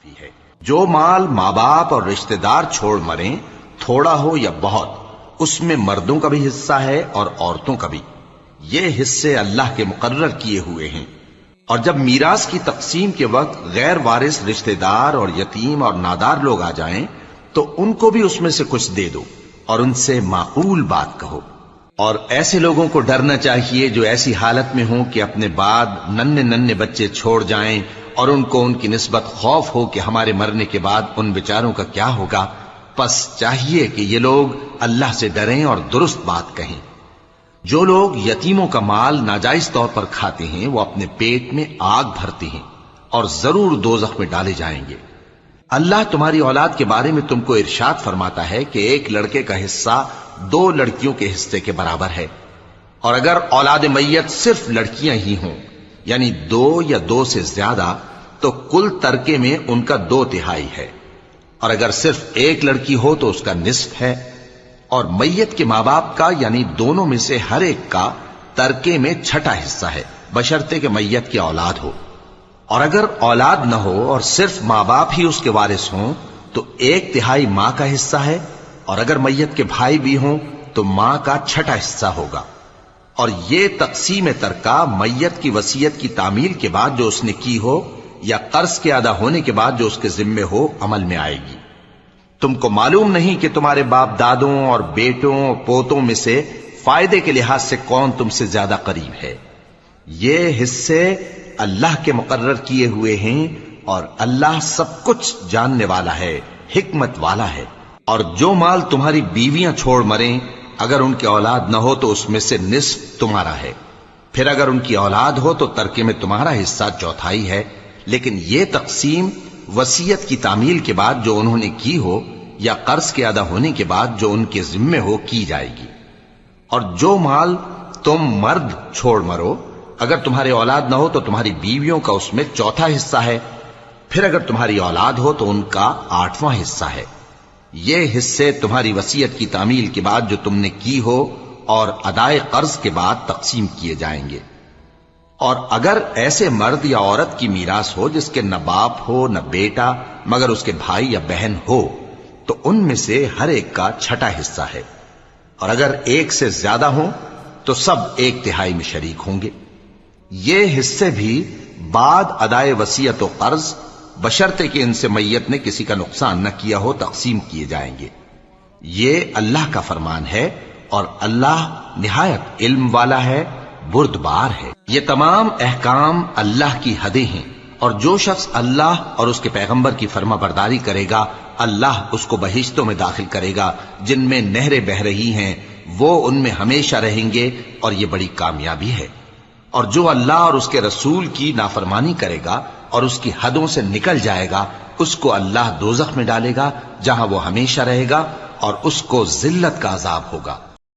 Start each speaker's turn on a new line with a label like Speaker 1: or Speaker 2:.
Speaker 1: ہے۔ جو مال ماں باپ اور رشتہ دار چھوڑ مریں، تھوڑا ہو یا بہت، اس میں مردوں کا بھی حصہ ہے اور عورتوں کا بھی۔ یہ حصے اللہ کے مقرر کیے ہوئے ہیں۔ اور جب میراث کی تقسیم کے وقت غیر وارث رشتہ دار اور یتیم اور نادار لوگ آ جائیں تو ان کو بھی اس میں سے کچھ دے دو اور ان سے معقول بات کہو۔ اور ایسے لوگوں کو ڈرنا چاہیے جو ایسی حالت میں ہوں کہ اپنے بعد ننھے ننھے بچے چھوڑ جائیں اور ان کو ان کی نسبت خوف ہو کہ ہمارے مرنے کے بعد ان بیچاروں کا کیا ہوگا۔ پس چاہیے کہ یہ لوگ اللہ سے ڈریں اور درست بات کہیں۔ جو لوگ یتیموں کا مال ناجائز طور پر کھاتے ہیں وہ اپنے پیٹ میں آگ بھرتے ہیں اور ضرور دوزخ میں ڈالے جائیں گے۔ اللہ تمہاری اولاد کے بارے میں تم کو ارشاد فرماتا ہے کہ ایک لڑکے کا حصہ 2 لڑکیوں کے حصے کے برابر ہے، اور اگر اولاد میت صرف لڑکیاں ہی ہوں یعنی 2 یا 2 سے زیادہ تو کل ترکے میں ان کا 2/3 ہے، اور اگر صرف ایک لڑکی ہو تو اس کا نصف ہے، اور میت کے ماں باپ کا یعنی دونوں میں سے ہر ایک کا ترکے میں 6واں حصہ ہے، بشرطے کہ میت کی اولاد ہو۔ اور اگر اولاد نہ ہو اور صرف ماں باپ ہی اس کے وارث ہوں تو 1/3 ماں کا حصہ ہے، اور اگر میت کے بھائی بھی ہوں تو ماں کا 6واں حصہ ہوگا۔ اور یہ تقسیم ترکہ میت کی وصیت کی تعمیل کے بعد جو اس نے کی ہو یا قرض کے ادا ہونے کے بعد جو اس کے ذمے ہو عمل میں آئے گی۔ تم کو معلوم نہیں کہ تمہارے باپ دادوں اور بیٹوں اور پوتوں میں سے فائدے کے لحاظ سے کون تم سے زیادہ قریب ہے۔ یہ حصے اللہ کے مقرر کیے ہوئے ہیں اور اللہ سب کچھ جاننے والا ہے، حکمت والا ہے۔ اور جو مال تمہاری بیویاں چھوڑ مریں اگر ان کی اولاد نہ ہو تو اس میں سے نصف تمہارا ہے، پھر اگر ان کی اولاد ہو تو ترکے میں تمہارا حصہ 1/4 ہے، لیکن یہ تقسیم وصیت کی تعمیل کے بعد جو انہوں نے کی ہو یا قرض کے ادا ہونے کے بعد جو ان کے ذمے ہو کی جائے گی۔ اور جو مال تم مرد چھوڑ مرو اگر تمہاری اولاد نہ ہو تو تمہاری بیویوں کا اس میں 1/4 حصہ ہے، پھر اگر تمہاری اولاد ہو تو ان کا 8واں حصہ ہے۔ یہ حصے تمہاری وصیت کی تعمیل کے بعد جو تم نے کی ہو اور ادائے قرض کے بعد تقسیم کیے جائیں گے۔ اور اگر ایسے مرد یا عورت کی میراث ہو جس کے نہ باپ ہو نہ بیٹا مگر اس کے بھائی یا بہن ہو تو ان میں سے ہر ایک کا 6واں حصہ ہے، اور اگر ایک سے زیادہ ہوں تو سب 1/3 میں شریک ہوں گے۔ یہ حصے بھی بعد ادائے وصیت و قرض بشرطے کہ ان سے میت نے کسی کا نقصان نہ کیا ہو تقسیم کیے جائیں گے۔ یہ اللہ کا فرمان ہے اور اللہ نہایت علم والا ہے، بردبار ہے۔ یہ تمام احکام اللہ کی حدیں ہیں، اور جو شخص اللہ اور اس کے پیغمبر کی فرما برداری کرے گا اللہ اس کو بہشتوں میں داخل کرے گا جن میں نہریں بہ رہی ہیں، وہ ان میں ہمیشہ رہیں گے، اور یہ بڑی کامیابی ہے۔ اور جو اللہ اور اس کے رسول کی نافرمانی کرے گا اور اس کی حدوں سے نکل جائے گا اس کو اللہ دوزخ میں ڈالے گا جہاں وہ ہمیشہ رہے گا، اور اس کو ذلت کا عذاب ہوگا۔